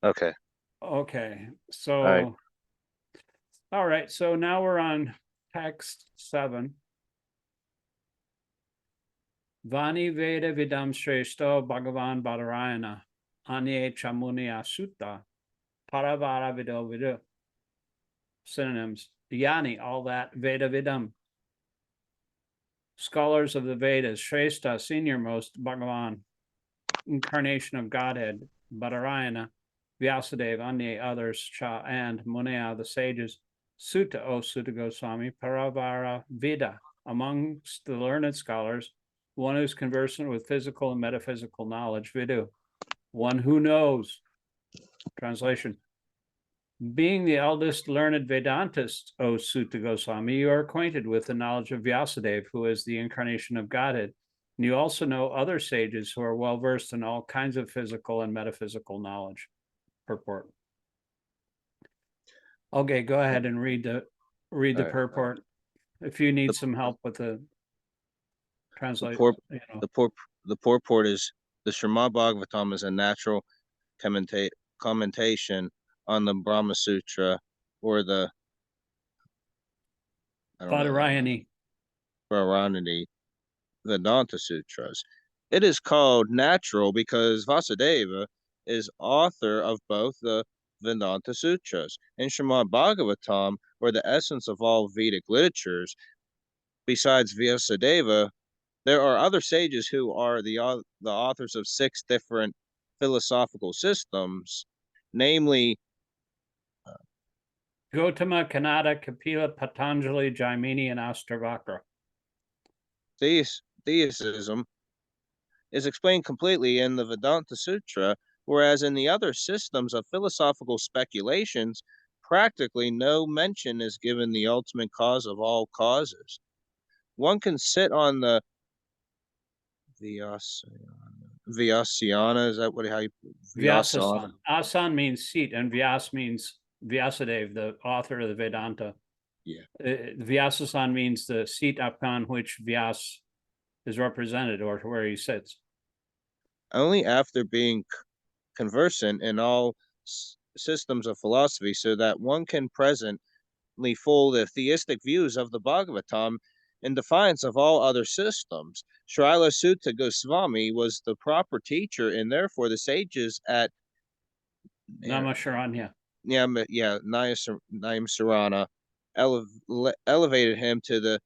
Okay. Okay, All right. so all right, so now we're on text 7. Vani Veda Vidam Shreshto Bhagavan Badarayana Anye Chamunya Sutta Paravara Vido Vidu. Synonyms: Yani, all that, Veda Vidam, scholars of the Vedas, Shrestha, seniormost, Bhagavan, incarnation of Godhead, Badarayana, Vyasadeva, Anye, others, Cha, and Munaya, the sages, Sutta, O Sutta Goswami, Paravara Vida, amongst the learned scholars, one who's conversant with physical and metaphysical knowledge, Vidu, one who knows. Translation: being the eldest learned Vedantist, O Sutta Goswami, you are acquainted with the knowledge of Vyasadeva, who is the incarnation of Godhead. And you also know other sages who are well versed in all kinds of physical and metaphysical knowledge. Purport. Okay, go ahead and read the All right. purport. If you need The some help with the the translate, poor the poor the purport is the Śrīmad-Bhāgavatam is a natural commentation on the Brahma Sutra or the I don't really know Badarayani. Varanati Vedanta Sutras. It is called natural because Vasudeva is author of both the Vedanta Sutras and Śrīmad-Bhāgavatam, or the essence of all Vedic literatures. Besides Vyasadeva, there are other sages who are the authors of 6 different philosophical systems, namely Gautama, Kanada, Kapila, Patanjali, Jaimini, and Astavakra. theism is explained completely in the Vedanta Sutra, whereas in the other systems of philosophical speculations, practically no mention is given the ultimate cause of all causes. One can sit on the Vyasana, is that what how you Vyasana? Vyasasan. Asan means seat, and Vyas means Vyasadeva, the author of the Vedanta. Yeah. Vyasasan means the seat upon which Vyas is represented, or where he sits. Only after being conversant in all systems of philosophy, so that one can presently fold the theistic views of the Bhagavatam in defiance of all other systems. Srila Sutta Goswami was the proper teacher, and therefore the sages at Namasharanya. Nayam Sarana elevated him to the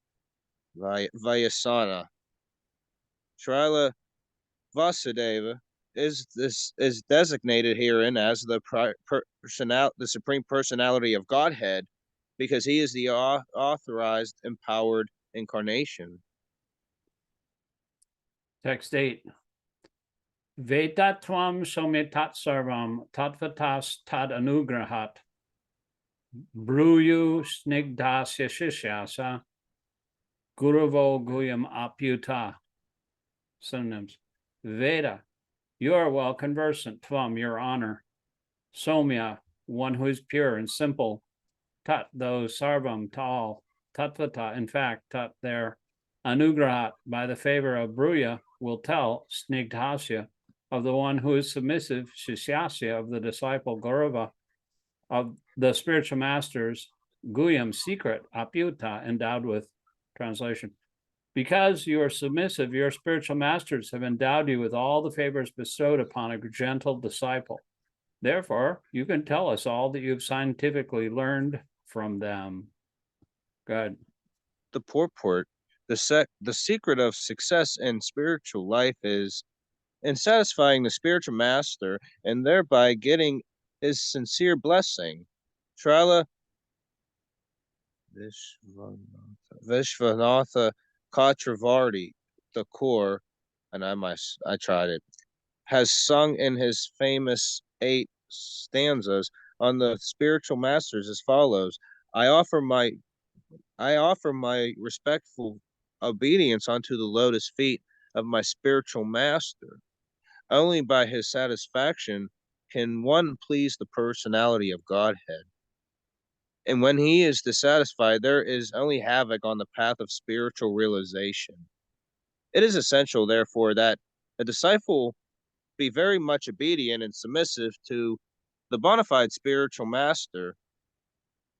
Vyasana. Srila Vasudeva is designated herein as the the supreme personality of Godhead, because he is the authorized, empowered incarnation. Text 8. Vetatvam somitat sarvam tatvatas tad anugrahat bruyu snigdasya shishyasa guravo guyam apyuta. Synonyms: Veda, you are well conversant, Tvam, your honor, Somya, one who is pure and simple, Tat, though, Sarvam, to all, Tatvata, in fact, Tat, there, Anugrahat, by the favor of Bruya, will tell, Snigdhasya, of the one who is submissive, Shishyasya, of the disciple Gaurava, of the spiritual masters, Guyam, secret, Apyuta, endowed with. Translation: because you are submissive, your spiritual masters have endowed you with all the favors bestowed upon a gentle disciple. Therefore, you can tell us all that you've scientifically learned from them. Good. The purport: the secret of success in spiritual life is in satisfying the spiritual master and thereby getting his sincere blessing. Srila Vishvanatha Chakravarti, the core, and I tried it, has sung in his famous 8 stanzas on the spiritual masters as follows: I offer my respectful obedience unto the lotus feet of my spiritual master. Only by his satisfaction can one please the personality of Godhead. And when he is dissatisfied, there is only havoc on the path of spiritual realization. It is essential, therefore, that a disciple be very much obedient and submissive to The bona fide spiritual master,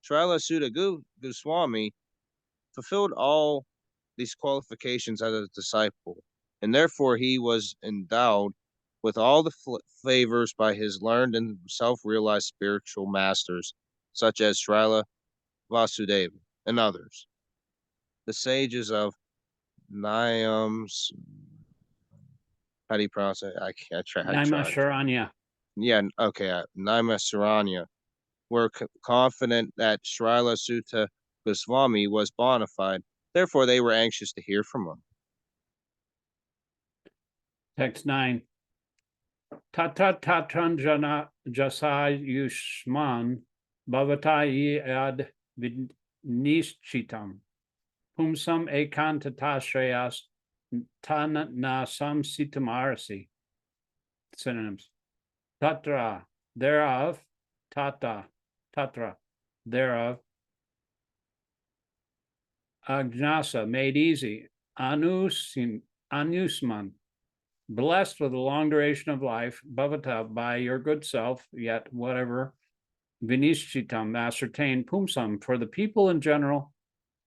Srila Sutta Goswami, fulfilled all these qualifications as a disciple, and therefore he was endowed with all the favors by his learned and self-realized spiritual masters, such as Srila Vasudeva and others. The sages of Niams, how do you pronounce it? I tried. Naimasharanya. Yeah, okay, Naimasaranya were confident that Srila Sutta Goswami was bona fide. Therefore, they were anxious to hear from him. Text 9. Tata tatranjana jasayushman bhavata yad vidnishchitam pumsam ekantatashrayas tanna samsitamarasi. Synonyms. Tatra, thereof, tata, tatra, thereof. Ajnasa, made easy. Anusman, blessed with a long duration of life. Bhavata, by your good self, yet whatever. Vinishchitam, ascertained. Pumsam, for the people in general.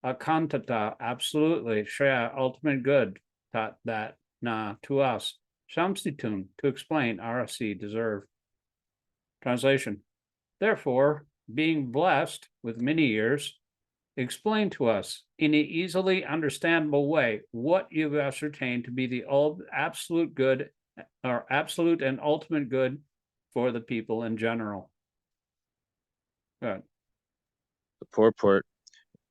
Akantata, absolutely. Shreya, ultimate good. Tat, that. Na, to us. Shamstitun, to explain. Arasi, deserve. Translation. Therefore, being blessed with many years, explain to us in an easily understandable way what you've ascertained to be the absolute good, or absolute and ultimate good for the people in general. Good. The purport.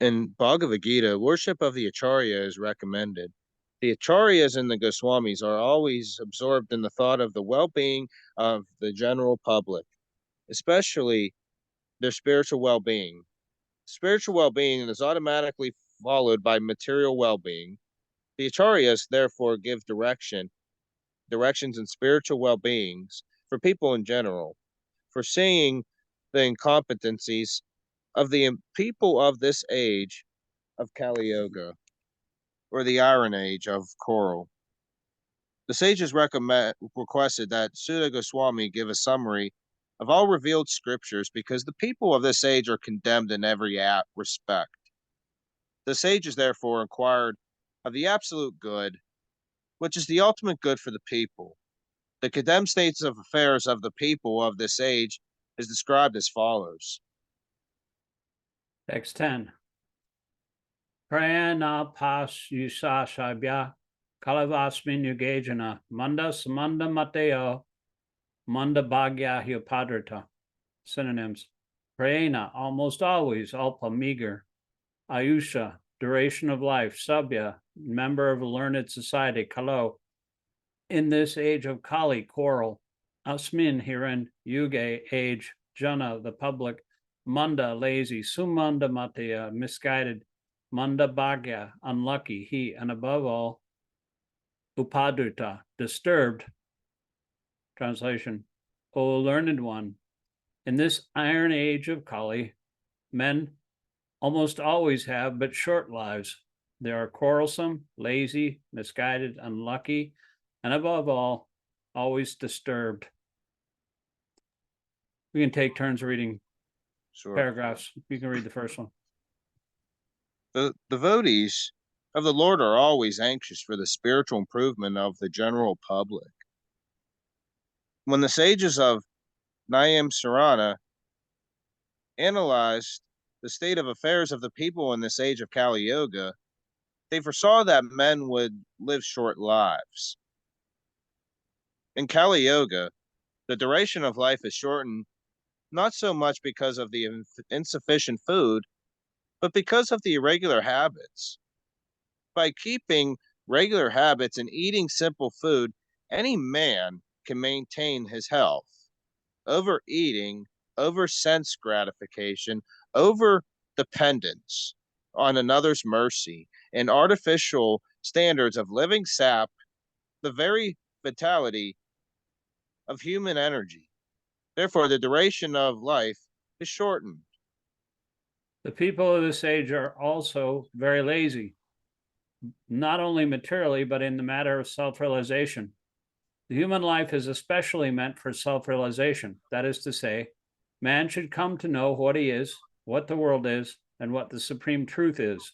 In Bhagavad Gita, worship of the Acharya is recommended. The Acharyas and the Goswamis are always absorbed in the thought of the well-being of the general public, especially their spiritual well-being. Spiritual well-being is automatically followed by material well-being. The Acharyas therefore give directions and spiritual well-beings for people in general, foreseeing the incompetencies of the people of this age of Kali Yoga, or the Iron Age of Coral. The sages requested that Sutta Goswami give a summary of all revealed scriptures because the people of this age are condemned in every respect. The sages therefore inquired of the absolute good, which is the ultimate good for the people. The condemned states of affairs of the people of this age is described as follows. Text 10. Prayana pas yusashabya kalavasmin yugajana mandas manda mateo manda bhagya hyopadrata. Synonyms. Prayana, almost always, alpa, meager. Ayusha, duration of life. Sabya, member of a learned society. Kalo, in this age of Kali, coral. Asmin, herein. Yuge, age. Jana, the public. Manda, lazy. Sumanda matya, misguided. Manda bhagya, unlucky. He, and above all, upadrita, disturbed. Translation. O learned one, in this iron age of Kali, men almost always have but short lives. They are quarrelsome, lazy, misguided, unlucky, and above all, always disturbed. We can take turns reading paragraphs. You can read the first one. The devotees of the Lord are always anxious for the spiritual improvement of the general public. When the sages of Nayam Sarana analyzed the state of affairs of the people in this age of Kali Yoga, they foresaw that men would live short lives. In Kali Yoga, the duration of life is shortened not so much because of the insufficient food, but because of the irregular habits. By keeping regular habits and eating simple food, any man can maintain his health. Overeating, over sense gratification, over dependence on another's mercy, and artificial standards of living sap the very vitality of human energy. Therefore, the duration of life is shortened. The people of this age are also very lazy, not only materially, but in the matter of self-realization. The human life is especially meant for self-realization, that is to say, Man should come to know what he is, what the world is, and what the supreme truth is.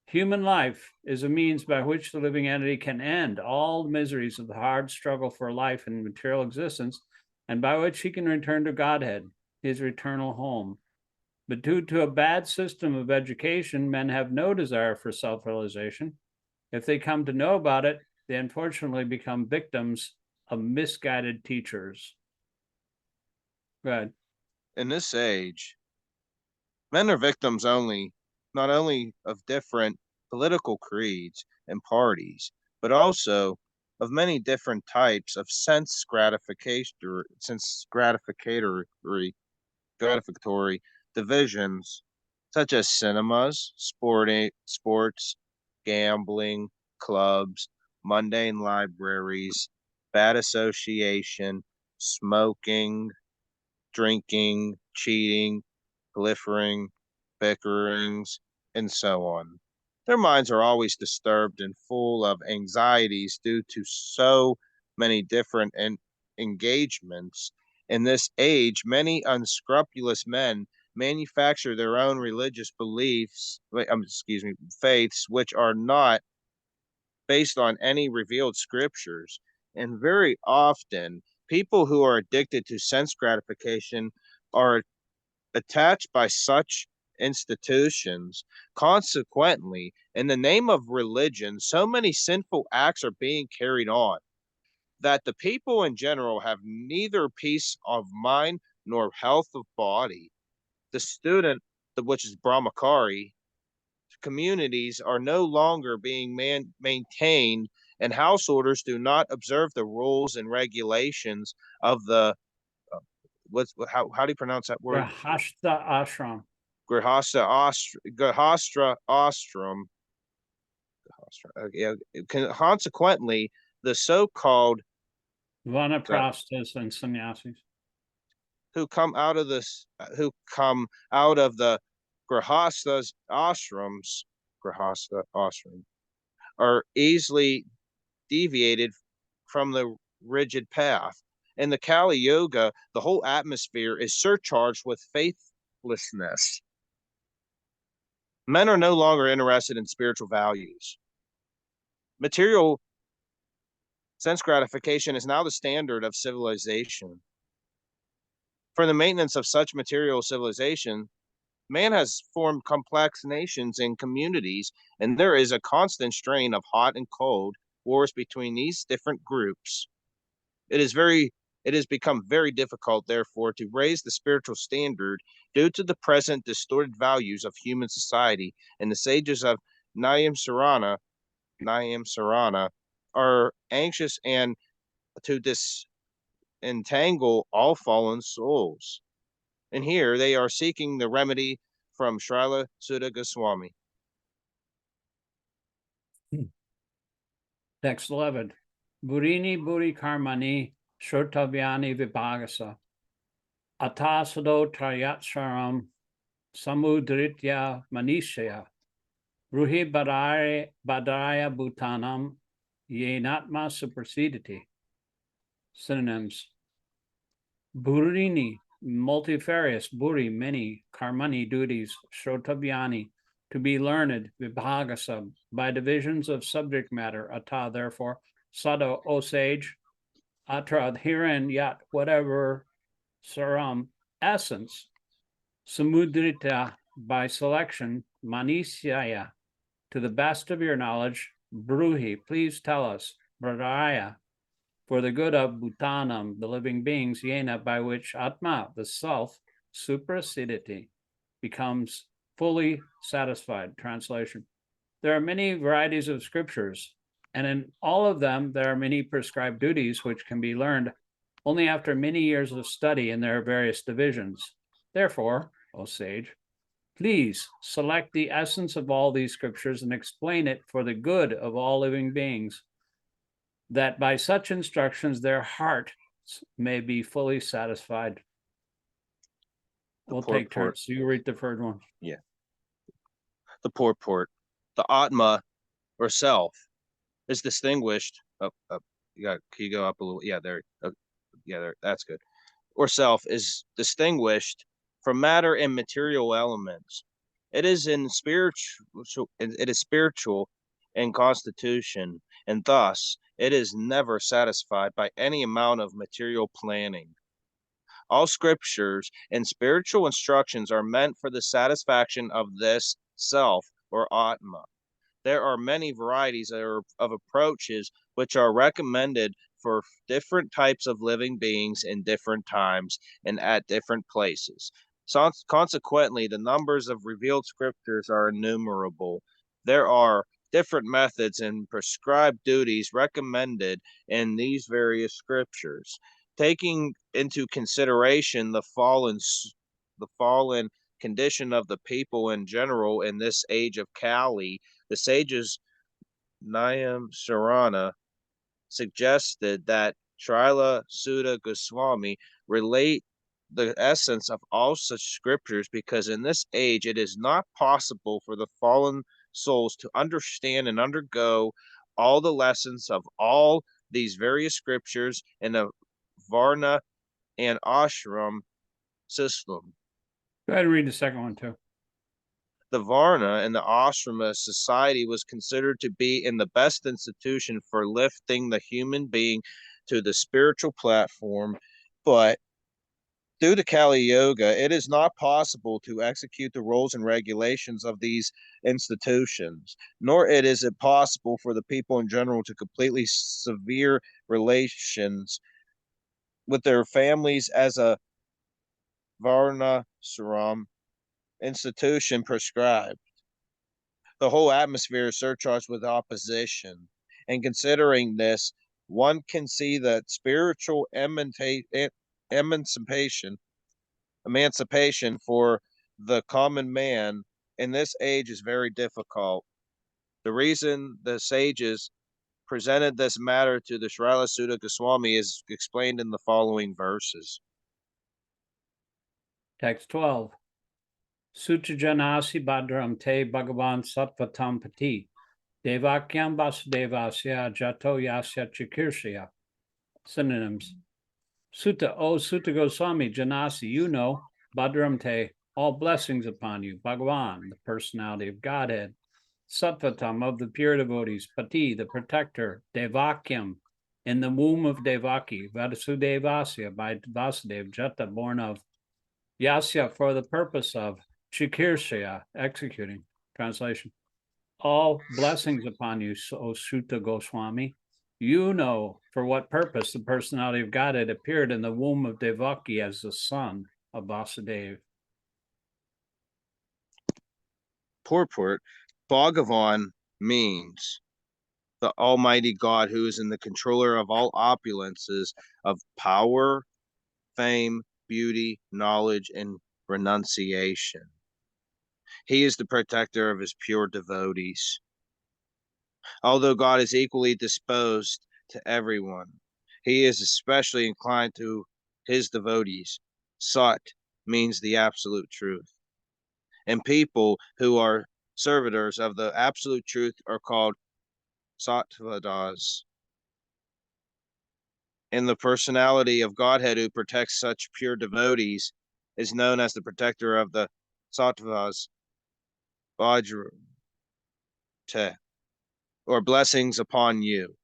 Human life is a means by which the living entity can end all the miseries of the hard struggle for life and material existence, and by which he can return to Godhead, his eternal home. But due to a bad system of education, men have no desire for self-realization. If they come to know about it, they unfortunately become victims of misguided teachers. Go ahead. In this age, men are victims not only of different political creeds and parties, but also of many different types of gratificatory divisions, such as cinemas, sports, gambling, clubs, mundane libraries, bad association, smoking, drinking, cheating, pilfering, bickerings, and so on. Their minds are always disturbed and full of anxieties due to so many different engagements. In this age, many unscrupulous men manufacture their own religious faiths, which are not based on any revealed scriptures. And very often, people who are addicted to sense gratification are attached by such institutions. Consequently, in the name of religion, so many sinful acts are being carried on that the people in general have neither peace of mind nor health of body. The student, which is Brahmachari, communities are no longer being maintained, and householders do not observe the rules and regulations of the how do you pronounce that word? Grahastha ashram. Grihastra Ostrom. Consequently, the so-called Vanaprasthas and sannyasis who come out of this, who come out of the Grihastha ashram, are easily deviated from the rigid path. In the Kali Yuga, the whole atmosphere is surcharged with faithlessness. Men are no longer interested in spiritual values. Material sense gratification is now the standard of civilization. For the maintenance of such material civilization, man has formed complex nations and communities, and there is a constant strain of hot and cold wars between these different groups. It has become very difficult, therefore, to raise the spiritual standard due to the present distorted values of human society, and the sages of Nyam Sarana are anxious and to disentangle all fallen souls. And here they are seeking the remedy from Srila Sutta Goswami. Text 11. Burini buri karmani shrotavyani vibhagasa. Atasado trayatsaram samudritya manishya. Ruhi badaya bhutanam yenatma supersediti. Synonyms. Burini, multifarious, buri, many, karmani, duties, shrotavyani, to be learned, vibhagasa, by divisions of subject matter, ata, therefore, sada, O sage, atra, herein, yat, whatever, saram, essence, samudrita, by selection, manisyaya, to the best of your knowledge, bruhi, please tell us, bradaya, for the good of Bhutanam, the living beings, yena, by which Atma, the self, suprasiditi, becomes fully satisfied. Translation. There are many varieties of scriptures, and in all of them, there are many prescribed duties which can be learned only after many years of study in their various divisions. Therefore, O sage, please select the essence of all these scriptures and explain it for the good of all living beings, that by such instructions their hearts may be fully satisfied. We'll take turns. So you read the third one. Yeah. The purport. The Atma, or self, is distinguished. Can you go up a little? Yeah, there. Yeah, there. That's good. or self is distinguished from matter and material elements. It is spiritual in constitution, and thus it is never satisfied by any amount of material planning. All scriptures and spiritual instructions are meant for the satisfaction of this self or Atma. There are many varieties of approaches which are recommended for different types of living beings in different times and at different places. So, consequently, the numbers of revealed scriptures are innumerable. There are different methods and prescribed duties recommended in these various scriptures, taking into consideration the fallen condition of the people in general in this age of Kali. The sages Nayam Sarana suggested that Srila Sutta Goswami relate the essence of all such scriptures because in this age it is not possible for the fallen souls to understand and undergo all the lessons of all these various scriptures in a Varna and Ashram system. Go ahead and read the second one too. The Varna and the Ashrama society was considered to be in the best institution for lifting the human being to the spiritual platform, but due to Kali Yoga, it is not possible to execute the rules and regulations of these institutions, nor is it possible for the people in general to completely severe relations with their families as a Varnasaram institution prescribed. The whole atmosphere is surcharged with opposition. And considering this, one can see that spiritual emancipation for the common man in this age is very difficult. The reason the sages presented this matter to the Srila Sutta Goswami is explained in the following verses. Text 12. Suchajanasi Bhadram Te Bhagavan Sattvatam Pati Devakyam Vasudevasya Jato Yasya Chikirshya. Synonyms. Sutta, O Sutta Goswami, Janasi, you know, Bhadram Te, all blessings upon you, Bhagavan, the personality of Godhead, Sattvatam, of the pure devotees, Pati, the protector, Devakyam, in the womb of Devaki, Vasudevasya, by Vasudev, Jata, born of, Yasya, for the purpose of, Chikirshya, executing. Translation. All blessings upon you, O Sutta Goswami. You know for what purpose the personality of Godhead appeared in the womb of Devaki as the son of Vasudeva. Purport. Bhagavan means the Almighty God who is in the controller of all opulences of power, fame, beauty, knowledge, and renunciation. He is the protector of his pure devotees. Although God is equally disposed to everyone, he is especially inclined to his devotees. Sat means the absolute truth. And people who are servitors of the absolute truth are called Sattvadas. And the personality of Godhead who protects such pure devotees is known as the protector of the Sattvas, Vajra, or blessings upon you.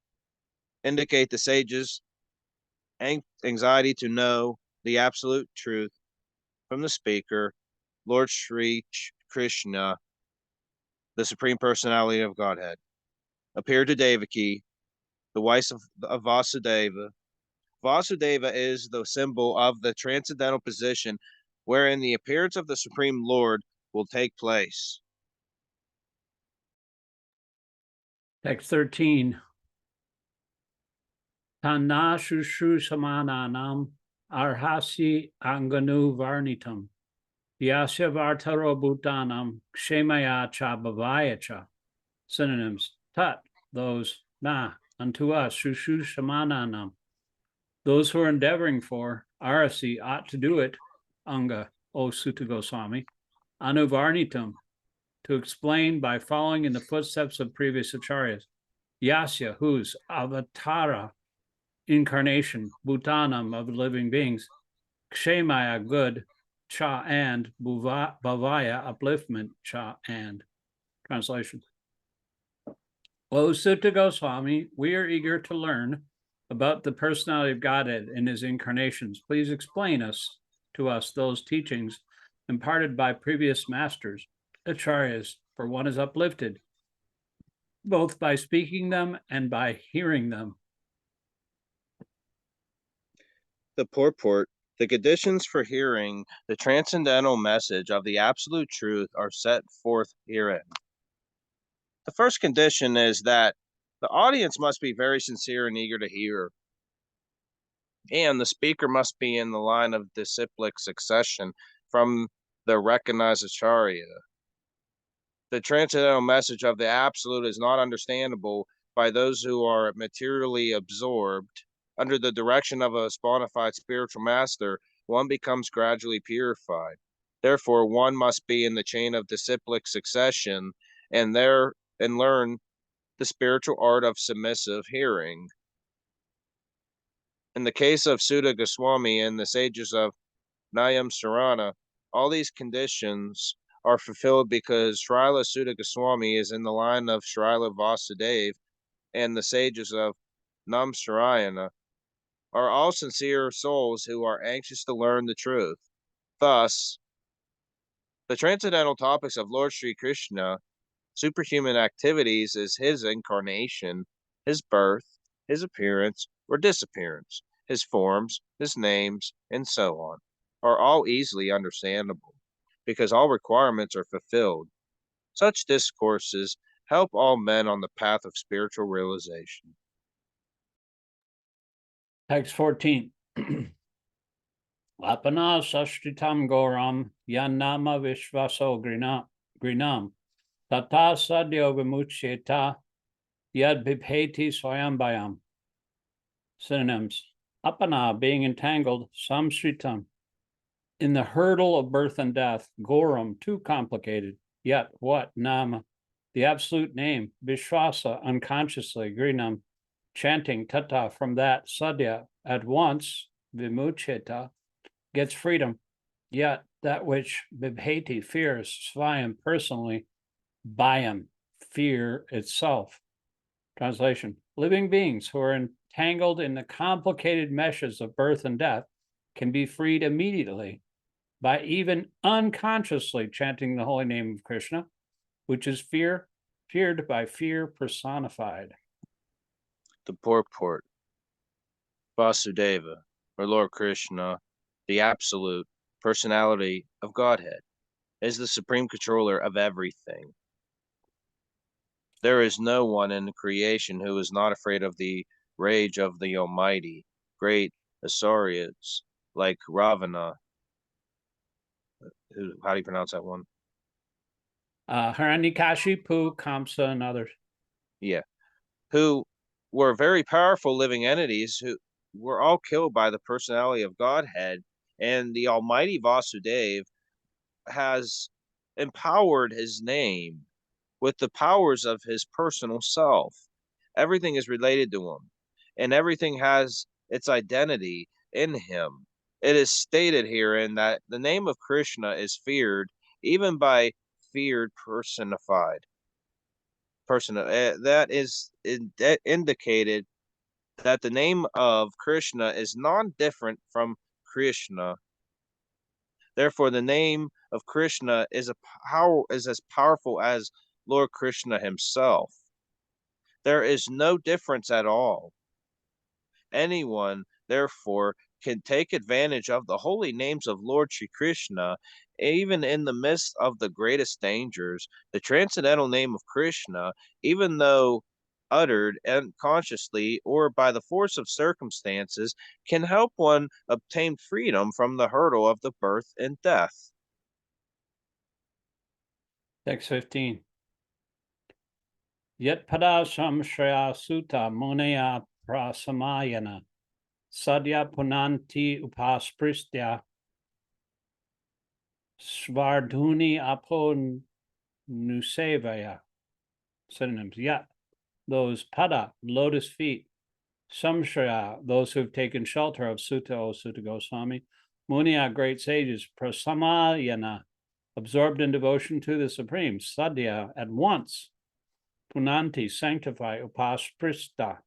Indicate the sages' anxiety to know the absolute truth from the speaker, Lord Sri Krishna, the Supreme Personality of Godhead, appeared to Devaki, the wife of Vasudeva. Vasudeva is the symbol of the transcendental position wherein the appearance of the Supreme Lord will take place. Text 13. Tanna shushu samananam arhasi anganu varnitam yasya vartaro bhutanam kshemaya cha bhavaya cha. Synonyms. Tat, those, na, unto us, shushu samananam, those who are endeavoring for, arasi, ought to do it, anga, O Sutta Goswami, anuvarnitam, to explain by following in the footsteps of previous acharyas, yasya, whose, avatara, incarnation, bhutanam, of living beings, Kshemaya, good, cha and, bhavaya, upliftment, cha and. Translation. O Sutta Goswami, we are eager to learn about the personality of Godhead in his incarnations. Please explain to us those teachings imparted by previous masters, acharyas, for one is uplifted, both by speaking them and by hearing them. The purport. The conditions for hearing the transcendental message of the absolute truth are set forth herein. The first condition is that the audience must be very sincere and eager to hear, and the speaker must be in the line of disciplic succession from the recognized acharya. The transcendental message of the absolute is not understandable by those who are materially absorbed. Under the direction of a bona fide spiritual master, one becomes gradually purified. Therefore, one must be in the chain of disciplic succession and learn the spiritual art of submissive hearing. In the case of Sutta Goswami and the sages of Nayamsarana, all these conditions are fulfilled because Srila Sutta Goswami is in the line of Srila Vasudeva, and the sages of Namsarayana are all sincere souls who are anxious to learn the truth. Thus, the transcendental topics of Lord Sri Krishna, superhuman activities is his incarnation, his birth, his appearance or disappearance, his forms, his names, and so on, are all easily understandable, because all requirements are fulfilled. Such discourses help all men on the path of spiritual realization. Text 14. Apana sashtitam goram yanama vishvaso grinam tata sadyo vimuchyeta yad bibheti swayambayam. Synonyms. Apana, being entangled, samshritam, in the hurdle of birth and death, goram, too complicated, yet what, nama, the absolute name, vishvasa, unconsciously, grinam, chanting, tata, from that, sadya, at once, vimuchyeta, gets freedom, yet that which bibheti, fears, svayam, personally, bayam, fear itself. Translation. Living beings who are entangled in the complicated meshes of birth and death can be freed immediately by even unconsciously chanting the holy name of Krishna, which is feared by fear personified. The purport. Vasudeva, or Lord Krishna, the absolute personality of Godhead, is the supreme controller of everything. There is no one in creation who is not afraid of the rage of the Almighty. Great Asaryas, like Ravana, how do you pronounce that one? Hiranyakashipu, Kamsa, and others. Yeah, who were very powerful living entities who were all killed by the personality of Godhead, and the Almighty Vasudeva has empowered his name with the powers of his personal self. Everything is related to him, and everything has its identity in him. It is stated herein that the name of Krishna is feared even by feared personified. That is indicated that the name of Krishna is non-different from Krishna. Therefore, the name of Krishna is as powerful as Lord Krishna himself. There is no difference at all. Anyone, therefore, can take advantage of the holy names of Lord Sri Krishna, even in the midst of the greatest dangers. The transcendental name of Krishna, even though uttered unconsciously or by the force of circumstances, can help one obtain freedom from the hurdle of the birth and death. Text 15. Yet padasam shreya sutta monaya prasamayana sadya punanti upaspristya svardhuni apo nusevaya. Synonyms. Yet those pada, lotus feet, samshaya, those who've taken shelter of Sutta, O Sutta Goswami, Munya, great sages, prasamayana, absorbed in devotion to the Supreme, sadhya, at once, punanti, sanctify, upasprista,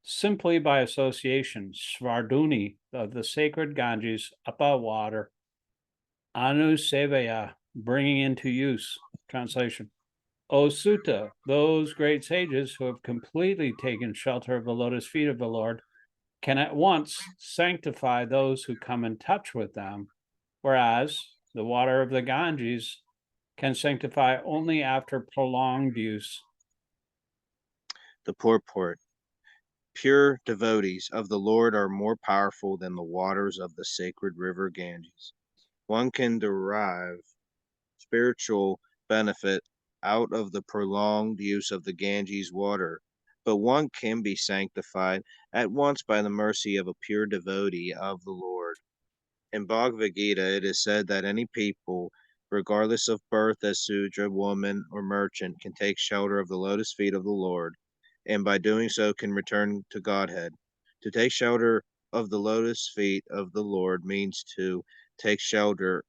simply by association, svarduni, of the sacred Ganges, apa, water, anu sevaya, bringing into use. Translation. O Sutta, those great sages who have completely taken shelter of the lotus feet of the Lord can at once sanctify those who come in touch with them, whereas the water of the Ganges can sanctify only after prolonged use. The purport. Pure devotees of the Lord are more powerful than the waters of the sacred river Ganges. One can derive spiritual benefit out of the prolonged use of the Ganges water, but one can be sanctified at once by the mercy of a pure devotee of the Lord. In Bhagavad Gita, it is said that any people, regardless of birth as Sudra, woman, or merchant, can take shelter of the lotus feet of the Lord, and by doing so can return to Godhead. To take shelter of the lotus feet of the Lord means to take shelter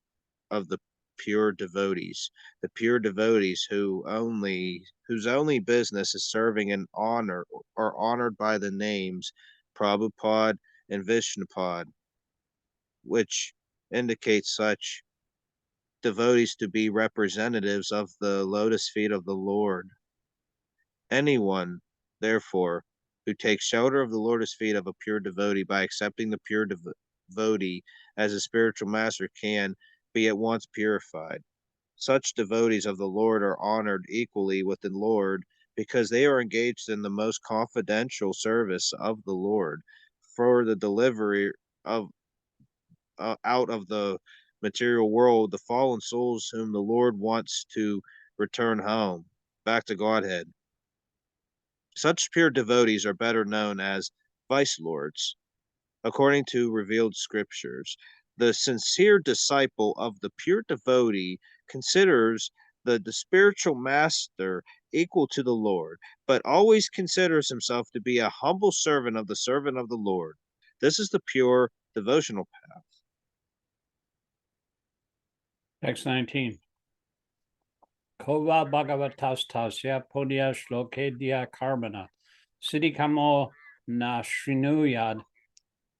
of the pure devotees. The pure devotees whose only business is serving and honor are honored by the names Prabhupada and Vishnupad, which indicates such devotees to be representatives of the lotus feet of the Lord. Anyone, therefore, who takes shelter of the lotus feet of a pure devotee by accepting the pure devotee as a spiritual master can be at once purified. Such devotees of the Lord are honored equally with the Lord because they are engaged in the most confidential service of the Lord for the delivery of out of the material world the fallen souls whom the Lord wants to return home, back to Godhead. Such pure devotees are better known as vice lords, according to revealed scriptures. The sincere disciple of the pure devotee considers the spiritual master equal to the Lord, but always considers himself to be a humble servant of the Lord. This is the pure devotional path. Text 19. Kova Bhagavatastasya Podya Shlokedya Karmana Siddhikamo na Shrinuyad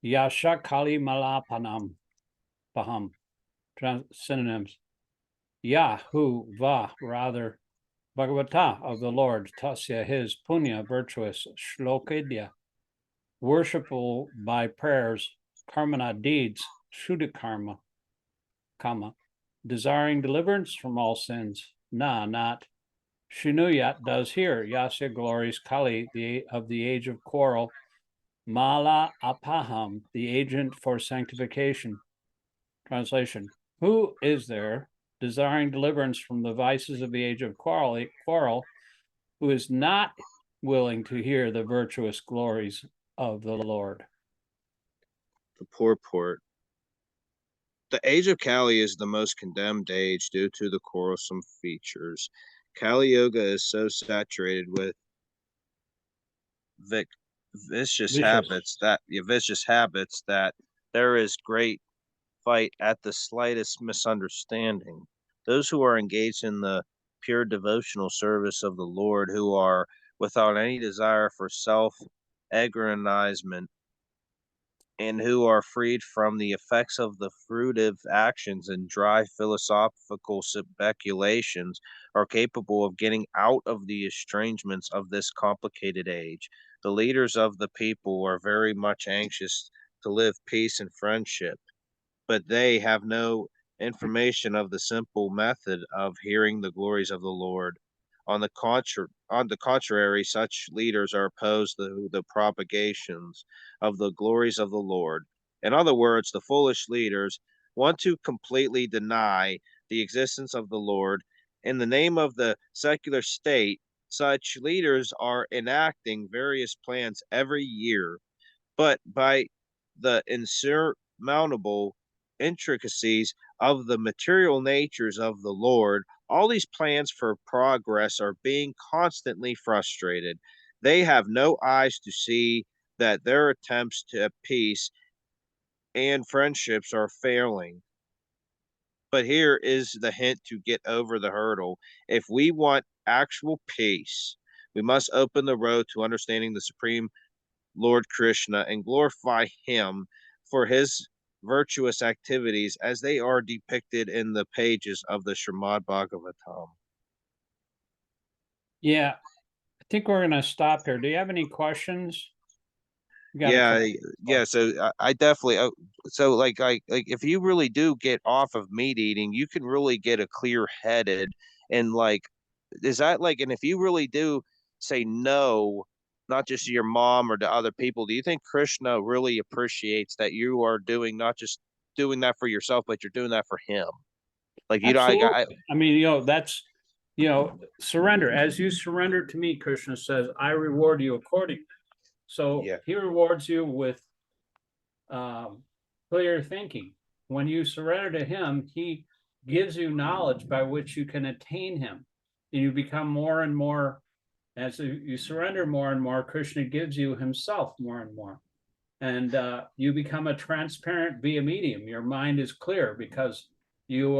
Yasha Kali Malapanam Paham. Synonyms. Ya, who, va, rather, Bhagavata, of the Lord, tasya, his, punya, virtuous, shlokedya, worshipful by prayers, karmana, deeds, shuddha karma, desiring deliverance from all sins, na, not, shinuyat, does hear, yasya, glories, kali, of the age of quarrel, mala apaham, the agent for sanctification. Translation. Who is there desiring deliverance from the vices of the age of quarrel, who is not willing to hear the virtuous glories of the Lord? The purport. The age of Kali is the most condemned age due to the quarrelsome features. Kali Yuga is so saturated with vicious habits that there is great fight at the slightest misunderstanding. Those who are engaged in the pure devotional service of the Lord, who are without any desire for self-aggrandizement, and who are freed from the effects of the fruitive actions and dry philosophical speculations, are capable of getting out of the estrangements of this complicated age. The leaders of the people are very much anxious to live peace and friendship, but they have no information of the simple method of hearing the glories of the Lord. On the contrary, such leaders are opposed to the propagations of the glories of the Lord. In other words, the foolish leaders want to completely deny the existence of the Lord. In the name of the secular state, such leaders are enacting various plans every year, but by the insurmountable intricacies of the material natures of the Lord, all these plans for progress are being constantly frustrated. They have no eyes to see that their attempts to peace and friendships are failing. But here is the hint to get over the hurdle. If we want actual peace, we must open the road to understanding the Supreme Lord Krishna and glorify him for his virtuous activities as they are depicted in the pages of the Śrīmad-Bhāgavatam. Yeah, I think we're going to stop here. Do you have any questions? Yeah. So I definitely. So like if you really do get off of meat eating, you can really get a clear headed and like, is that like, and if you really do say no, not just to your mom or to other people, do you think Krishna really appreciates that you are doing not just doing that for yourself, but you're doing that for him? Like you know, Absolutely. I mean, that's, surrender. As you surrender to me, Krishna says, I reward you accordingly. So Yeah. he rewards you with clear thinking. When you surrender to him, he gives you knowledge by which you can attain him. And you become more and more, as you surrender more and more, Krishna gives you himself more and more. And you become a transparent via medium. Your mind is clear because you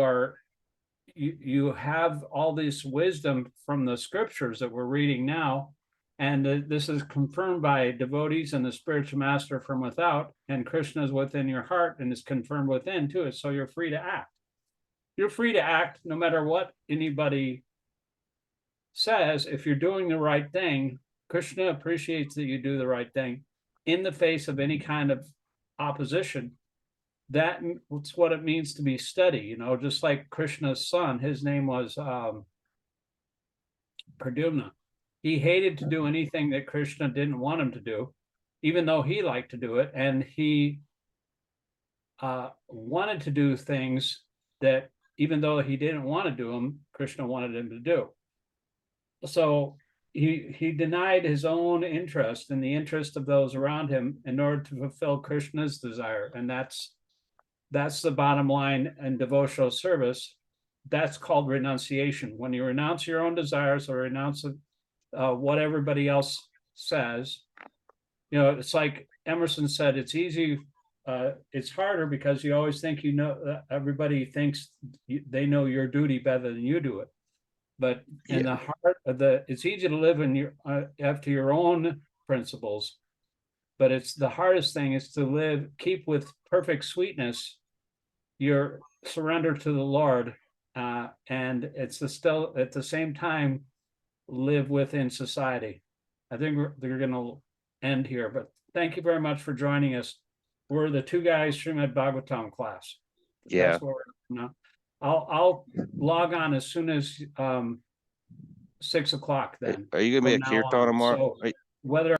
have all this wisdom from the scriptures that we're reading now. And this is confirmed by devotees and the spiritual master from without, and Krishna is within your heart and is confirmed within too. So you're free to act. You're free to act no matter what anybody says. If you're doing the right thing, Krishna appreciates that you do the right thing in the face of any kind of opposition. That's what it means to be steady, just like Krishna's son, his name was Pradyumna. He hated to do anything that Krishna didn't want him to do, even though he liked to do it. And he wanted to do things that, even though he didn't want to do them, Krishna wanted him to do. So he denied his own interest and the interest of those around him in order to fulfill Krishna's desire. And that's the bottom line in devotional service. That's called renunciation. When you renounce your own desires or renounce what everybody else says, it's like Emerson said, it's easy. It's harder because you always think, everybody thinks they know your duty better than you do it. But in the heart of it's easy to live in after your own principles. But it's the hardest thing is to keep with perfect sweetness your surrender to the Lord, and it's still at the same time live within society. I think they're going to end here, but thank you very much for joining us. We're the two guys Śrīmad-Bhāgavatam class. Yeah. That's what we're now. I'll log on as soon as 6 o'clock. Then are you gonna be a kirtan tomorrow? So whether